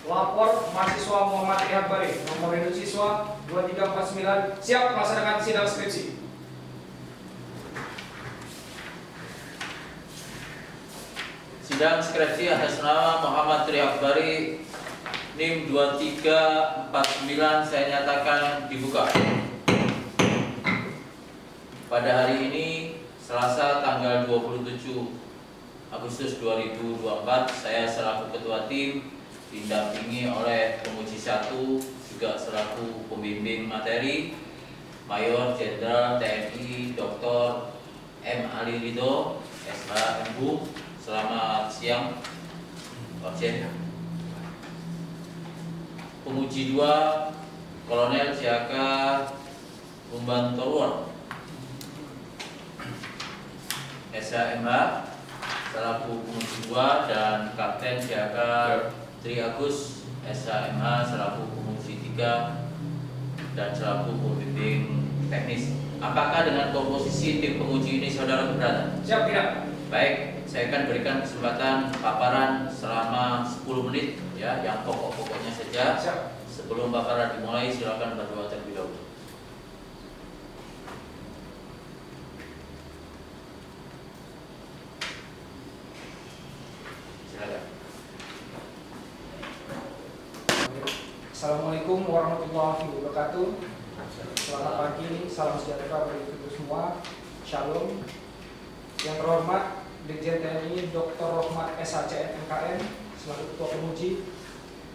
Lapor mahasiswa Muhammad Rihad Bari, nomor induk siswa 2349, siap melaksanakan sidang skripsi. Sidang skripsi atas nama Muhammad Rihad Bari, NIM 2349 saya nyatakan dibuka. Pada hari ini, Selasa tanggal 27 Agustus 2024, saya selaku Ketua Tim didampingi oleh penguji 1 juga selaku pembimbing materi Mayor Jenderal TNI Dr. M. Ali Ridho, SH MHU. Selamat siang, Pak Jen. Penguji 2 Kolonel Jaka Umbantorwon, SHMH selaku penguji 2, dan Kapten Jaka Tri Agus SHMH selaku penguji 3 dan selaku pembimbing teknis. Apakah dengan komposisi tim penguji ini saudara keberatan? Siap, tidak? Baik, saya akan berikan kesempatan paparan selama 10 menit ya, yang pokok-pokoknya saja. Siap. Sebelum paparan dimulai, silakan berdoa terlebih dahulu. Assalamualaikum warahmatullahi wabarakatuh. Selamat pagi, salam sejahtera bagi kita semua. Shalom. Yang terhormat Dirjen TNI Dr. Rohmat SHCN MKN selaku Ketua Penguji.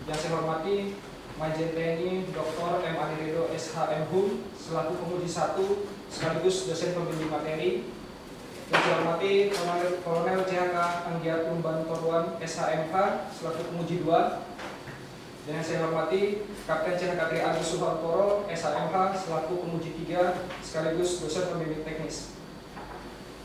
Yang saya hormati Majen TNI Dr. M. Ali Ridho SH MHU selaku Penguji 1 sekaligus dosen pembimbing materi. Yang saya hormati Kolonel CHK Anggiat Umbantorwon SHMH selaku Penguji 2. Dan yang saya hormati Kapten CHK Tri Agus Suhartoro SHMH selaku penguji 3 sekaligus dosen pembimbing teknis.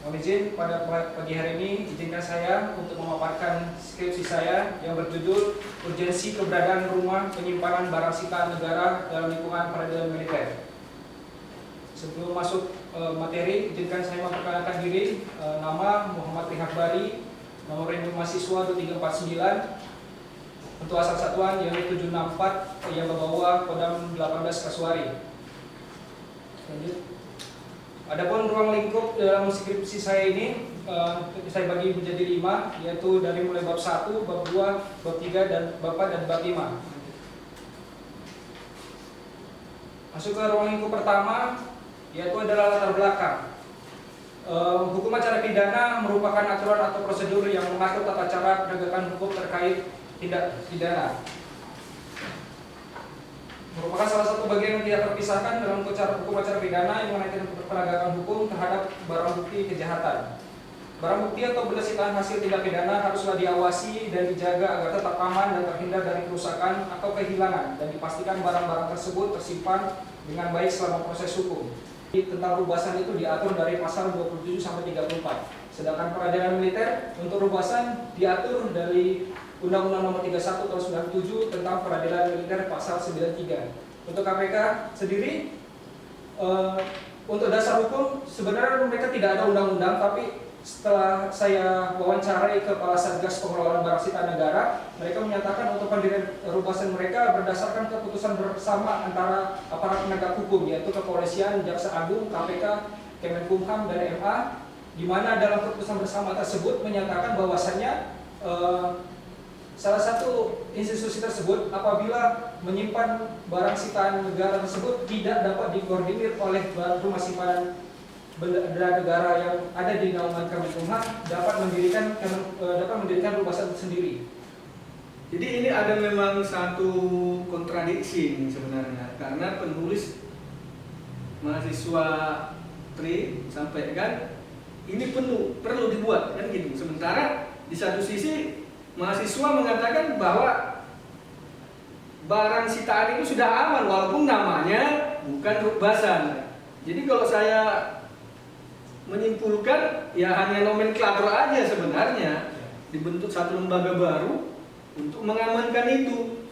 Mohon izin pada pagi hari ini izinkan saya untuk memaparkan skripsi saya yang berjudul Urgensi Keberadaan Rumah Penyimpanan Barang Sitaan Negara dalam Lingkungan Peradilan Militer. Sebelum masuk materi, izinkan saya memperkenalkan diri. Nama Muhammad Rihad Bari, nomor induk mahasiswa 2349. Untuk asal satuan unit 764 yang membawa Kodam 18 Kasuari. Lanjut. Adapun ruang lingkup dalam skripsi saya ini saya bagi menjadi 5, yaitu dari mulai bab 1, bab 2, bab 3 dan bab 4 dan bab 5. Masuk ke ruang lingkup pertama, yaitu adalah latar belakang. Hukum acara pidana merupakan aturan atau prosedur yang mengatur tata cara penegakan hukum terkait tindak pidana. Merupakan salah satu bagian yang tidak terpisahkan dalam hukum acara pidana yang mengenai penegakan hukum terhadap barang bukti kejahatan. Barang bukti atau benda sitaan hasil tindak pidana haruslah diawasi dan dijaga agar tetap aman dan terhindar dari kerusakan atau kehilangan, dan dipastikan barang-barang tersebut tersimpan dengan baik selama proses hukum. Tentang rubasan itu diatur dari pasal 27 sampai 34. Sedangkan peradilan militer untuk rubasan diatur dari Undang-Undang Nomor 31 Tahun 97 tentang Peradilan Militer pasal 93. Untuk KPK sendiri, untuk dasar hukum sebenarnya mereka tidak ada undang-undang, tapi setelah saya wawancarai Kepala Satgas Pengelolaan Barang Sitaan Negara, mereka menyatakan untuk pendirian rubasan mereka berdasarkan keputusan bersama antara aparat penegak hukum, yaitu Kepolisian, Jaksa Agung, KPK, Kemenkumham, dan MA, di mana dalam keputusan bersama tersebut menyatakan bahwasannya salah satu institusi tersebut apabila menyimpan barang sitaan negara tersebut tidak dapat dikoordinir oleh rumah simpanan benda negara yang ada di naungan Kemenkumham, dapat mendirikan rubasan sendiri. Jadi ini ada memang satu kontradiksi ini sebenarnya, karena penulis mahasiswa Tri sampaikan ini perlu dibuat kan gitu. Sementara di satu sisi mahasiswa mengatakan bahwa barang sitaan itu sudah aman walaupun namanya bukan rubasan. Jadi kalau saya menyimpulkan ya hanya nomenklatur aja sebenarnya, dibentuk satu lembaga baru untuk mengamankan itu,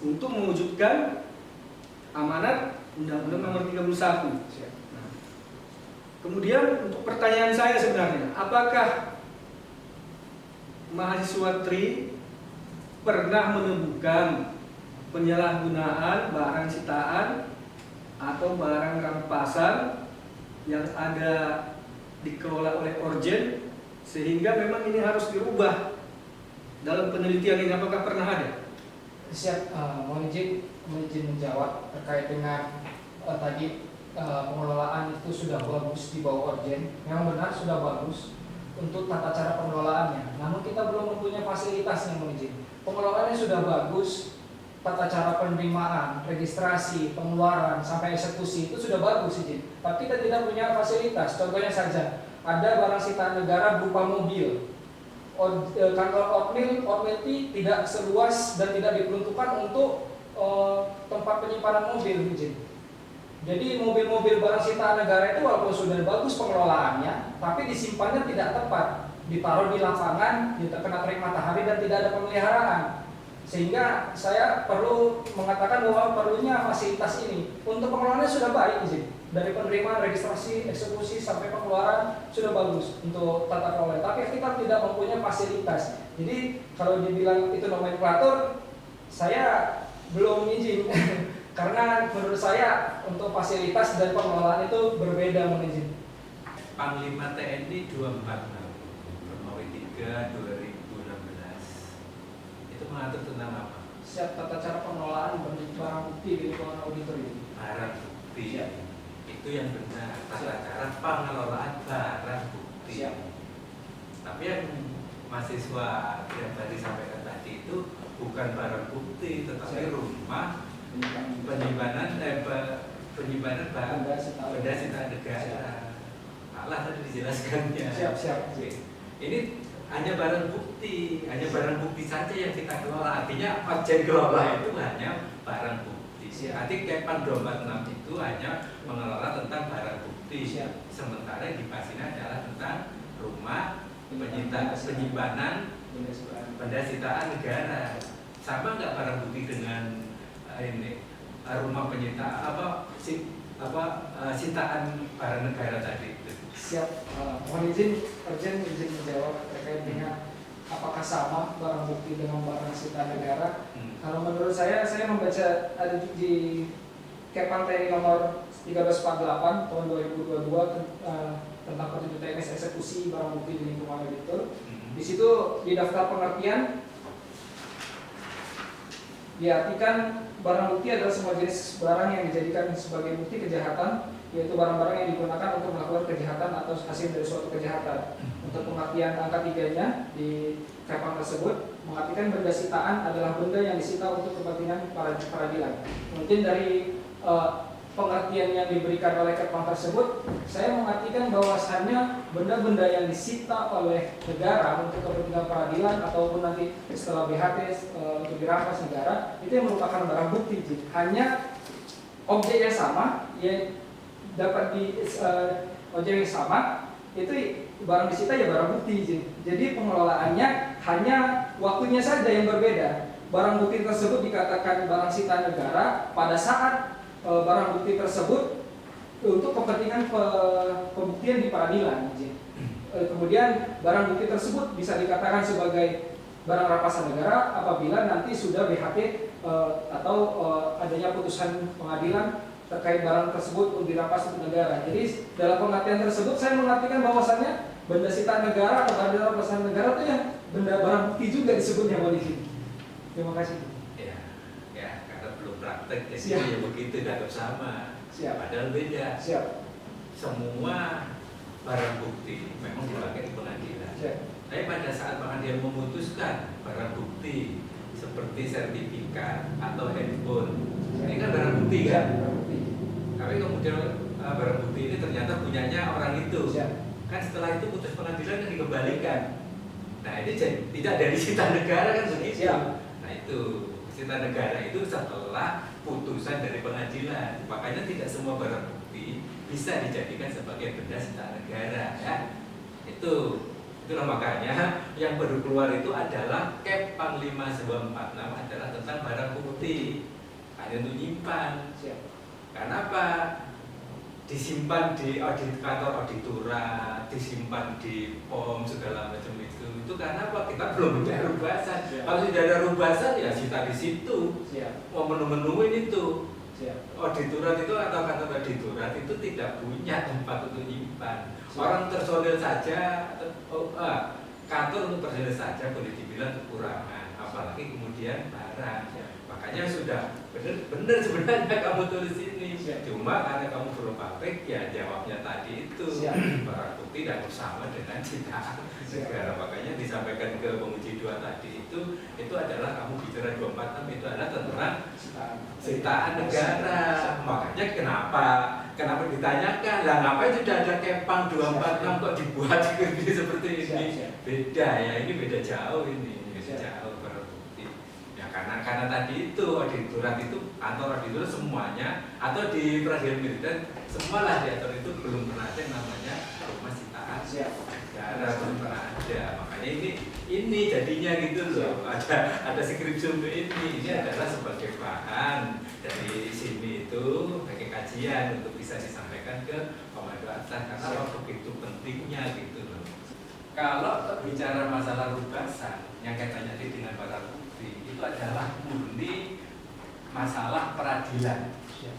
untuk mewujudkan amanat Undang-Undang Nomor 31. Nah, kemudian untuk pertanyaan saya sebenarnya, apakah mahasiswa Tri pernah menemukan penyalahgunaan barang sitaan atau barang rampasan yang ada dikelola oleh Orjen, sehingga memang ini harus dirubah dalam penelitian ini. Apakah pernah ada? Siap, mohon izin menjawab terkait dengan tadi pengelolaan itu sudah bagus di bawah Orjen. Memang benar sudah bagus untuk tata cara pengelolaannya. Namun kita belum mempunyai fasilitasnya, mohon izin. Pengelolaannya sudah bagus, tata cara penerimaan, registrasi, pengeluaran sampai eksekusi itu sudah bagus, izin. Tapi kita tidak punya fasilitas. Contohnya saja, ada barang sitaan negara berupa mobil. Kantor Otmil tidak seluas dan tidak diperuntukkan untuk tempat penyimpanan mobil, izin. Jadi mobil-mobil barang sitaan negara itu walaupun sudah bagus pengelolaannya, tapi disimpannya tidak tepat, ditaruh di lapangan, terkena terik matahari dan tidak ada pemeliharaan. Sehingga saya perlu mengatakan bahwa perlunya fasilitas ini. Untuk pengelolaannya sudah baik, izin. Dari penerimaan, registrasi, eksekusi sampai pengeluaran sudah bagus untuk tata kelola. Tapi kita tidak mempunyai fasilitas. Jadi kalau dibilang itu nomenklatur, saya belum izin. Karena menurut saya untuk fasilitas dan pengelolaan itu berbeda, mohon izin. Panglima TNI 246 Romawi 3 2016 itu mengatur tentang apa? Siap, tata cara pengelolaan barang bukti di lingkungan auditor ini. Barang bukti. Siap. Itu yang benar, tata Siap. cara pengelolaan barang bukti. Siap. Tapi yang mahasiswa yang tadi sampaikan tadi itu bukan barang bukti, tetapi Siap. rumah penyimpanan benda sitaan negara. Malah tadi dijelaskannya. Siap. Ini hanya barang bukti saja yang kita kelola. Artinya objek kelola itu hanya barang bukti. Siap. Artinya Keppan 246 itu hanya mengelola tentang barang bukti. Siap. Sementara yang dibahas ini adalah tentang rumah penyimpanan benda sitaan negara. Sama nggak barang bukti dengan ini rumah penyitaan sitaan barang negara tadi itu? Siap. Mohon izin menjawab terkait dengan apakah sama barang bukti dengan barang sitaan negara. Kalau menurut saya membaca ada di Keppan TNI nomor 1348 tahun 2022 tentang petunjuk teknis eksekusi barang bukti di lingkungan auditor. Di situ di daftar pengertian diartikan barang bukti adalah semua jenis barang yang dijadikan sebagai bukti kejahatan, yaitu barang-barang yang digunakan untuk melakukan kejahatan atau hasil dari suatu kejahatan. Untuk pengertian angka 3-nya di Keppan tersebut mengartikan benda sitaan adalah benda yang disita untuk kepentingan peradilan. Mungkin dari pengertian yang diberikan oleh Keppan tersebut, saya mengartikan bahwasannya benda-benda yang disita oleh negara untuk kepentingan peradilan ataupun nanti setelah BHT untuk dirampas negara, itu yang merupakan barang bukti. Hanya objek yang sama yang dapat objek yang sama itu barang disita ya barang bukti. Jadi pengelolaannya hanya waktunya saja yang berbeda. Barang bukti tersebut dikatakan barang sita negara pada saat barang bukti tersebut untuk kepentingan pembuktian di peradilan. Kemudian barang bukti tersebut bisa dikatakan sebagai barang rampasan negara apabila nanti sudah BHT atau adanya putusan pengadilan terkait barang tersebut untuk dirampas untuk negara. Jadi dalam pengertian tersebut saya mengartikan bahwasannya benda sitaan negara atau benda rampasan negara itu ya benda barang bukti juga disebutnya polisi. Terima kasih. Ya, karena belum praktek jadi Siap. ya begitu dianggap sama. Siap. Padahal beda. Siap. Semua barang bukti memang dipakai di pengadilan. Siap. Tapi pada saat pengadilan memutuskan barang bukti seperti sertifikat atau handphone, ini kan barang bukti kan? Barang bukti. Tapi kemudian barang bukti ini ternyata punyanya orang itu. Siap. Kan setelah itu putus pengadilan kan dikembalikan. Nah ini tidak dari sita negara kan begitu. Siap. Nah itu sita negara itu setelah putusan dari pengadilan. Makanya tidak semua barang bukti bisa dijadikan sebagai benda sita negara ya. Itulah makanya yang baru keluar itu adalah Keppan 5246 adalah tentang barang bukti hanya untuk nyimpan. Siap. Karena apa? disimpan di kantor auditora, disimpan di POM segala macam itu karena apa? Kita belum punya rubasan. Kalau tidak ada rubasan ya kita di situ mau menu-menuin itu. Auditorat itu atau kantor auditorat itu tidak punya tempat untuk nyimpan. Orang personil saja, kantor untuk personil saja boleh dibilang kekurangan, apalagi kemudian barang. Makanya sudah benar sebenarnya kamu tulis ini. Cuma karena kamu belum pabrik ya jawabnya tadi itu barang bukti dan bersama dengan citaan negara. Makanya disampaikan ke penguji 2 tadi itu adalah kamu bicara 246 itu adalah tentang citaan negara. Makanya kenapa ditanyakan lah ngapain sudah ada kepang 246 kok dibuat seperti ini? Beda ya, ini beda jauh ini, beda jauh barang bukti. Ya karena tadi itu auditorat itu kantor auditorat semuanya atau di peradilan militer semualah diatur itu belum pernah ada yang namanya rumah citaan negara, belum pernah ada. Makanya ini jadinya gitu loh. Ada skripsi untuk ini adalah sebagai bahan dari sini itu sebagai kajian untuk bisa disampaikan ke komando atas karena begitu pentingnya gitu loh. Kalau bicara masalah rubasan yang kaitannya dengan barang bukti itu adalah murni masalah peradilan,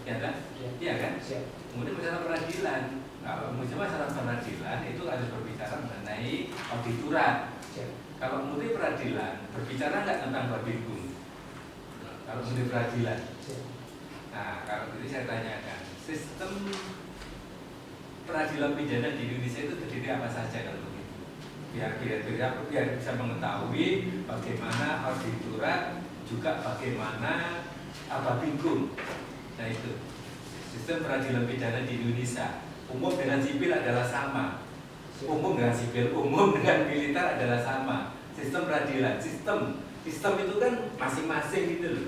ya kan? Iya kan? Kemudian masalah peradilan, kalau masalah peradilan itu harus berbicara mengenai auditorat. Kalau murni peradilan berbicara nggak tentang babinkum? Kalau murni peradilan, nah kalau itu saya tanyakan sistem peradilan pidana di Indonesia itu terdiri apa saja kalau begitu? Biar bisa mengetahui bagaimana auditorat juga bagaimana babinkum. Nah itu sistem peradilan pidana di Indonesia umum dengan sipil adalah sama, umum dengan sipil, umum dengan militer adalah sama. Sistem peradilan, sistem itu kan masing-masing gitu loh,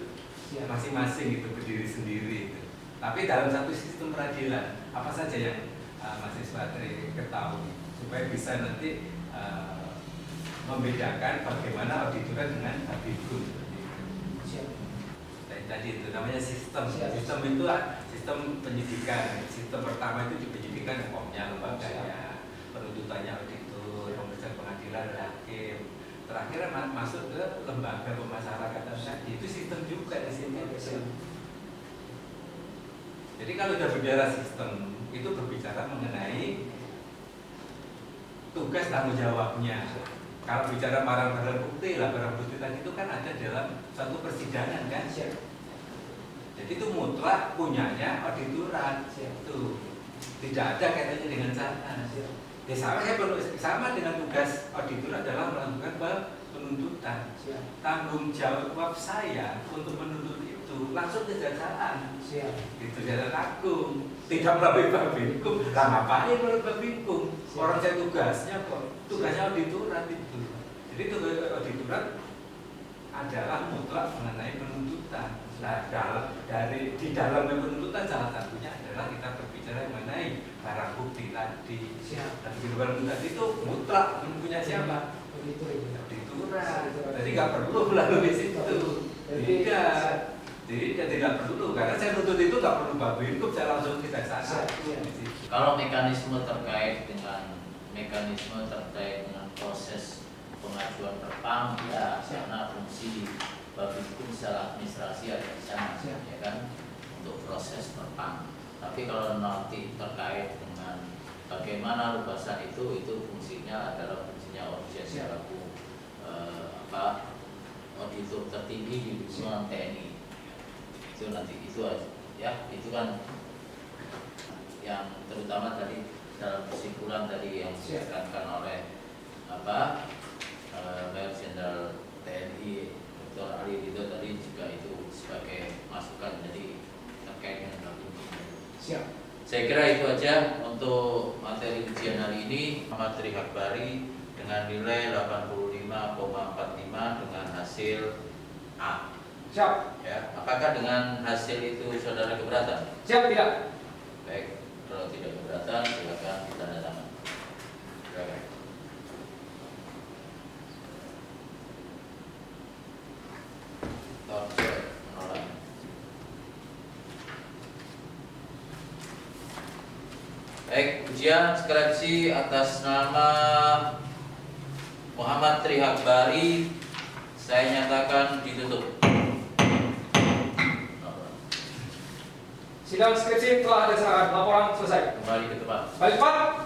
masing-masing itu berdiri sendiri itu. Tapi dalam satu sistem peradilan apa saja yang mahasiswa ketahui supaya bisa nanti membedakan bagaimana auditorat dengan babinkum. Tadi itu namanya sistem. Sistem itu sistem penyidikan. Sistem pertama itu di penyidikan pokoknya lembaganya, penuntutannya auditor, pemeriksaan pengadilan hakim. Terakhir masuk ke lembaga pemasyarakatan tadi itu sistem juga di sini. Jadi kalau sudah bicara sistem itu berbicara mengenai tugas tanggung jawabnya. Kalau bicara barang bukti lah, barang bukti tadi itu kan ada dalam satu persidangan kan. Jadi itu mutlak punyanya auditorat. Itu tidak ada kaitannya dengan sana. Ya sama dengan tugas auditorat adalah melakukan penuntutan. Tanggung jawab saya untuk menuntut itu langsung ke kejaksaan. Itu Jaksa Agung, tidak melalui babinkum. Lah ngapain melalui babinkum? Orang saya tugasnya auditorat itu. Jadi tugas auditorat adalah mutlak mengenai penuntutan. Nah, di dalam penuntutan salah satunya adalah kita berbicara mengenai barang bukti tadi. Dan barang bukti tadi itu mutlak punya siapa? Auditorat. Jadi nggak perlu melalui situ. Tidak perlu karena saya nuntut itu nggak perlu babinkum, saya langsung ke kejaksaan. Kalau mekanisme terkait dengan proses pengajuan perpang ya karena fungsi babinkum secara administrasi ada di sana, ya kan, untuk proses perpang. Tapi kalau nanti terkait dengan bagaimana rubasan itu fungsinya adalah fungsinya OJS selaku auditor tertinggi di lingkungan TNI. Itu nanti itu ya itu kan yang terutama tadi dalam kesimpulan tadi yang ditekankan oleh Mayor Jenderal TNI Dr. Ali Dito tadi juga itu sebagai masukan jadi terkait dengan hal ini. Saya kira itu aja untuk materi ujian hari ini. Materi Akbari dengan nilai 85,45 dengan hasil A. Siap. Ya, apakah dengan hasil itu saudara keberatan? Siap tidak? Baik, kalau tidak keberatan silakan tanda tangan. Silakan. Menolak. Baik, ujian skripsi atas nama Muhammad Tri Akbari saya nyatakan ditutup. Sidang skripsi telah diserahkan. Laporan selesai. Kembali ke tempat. Balik Pak.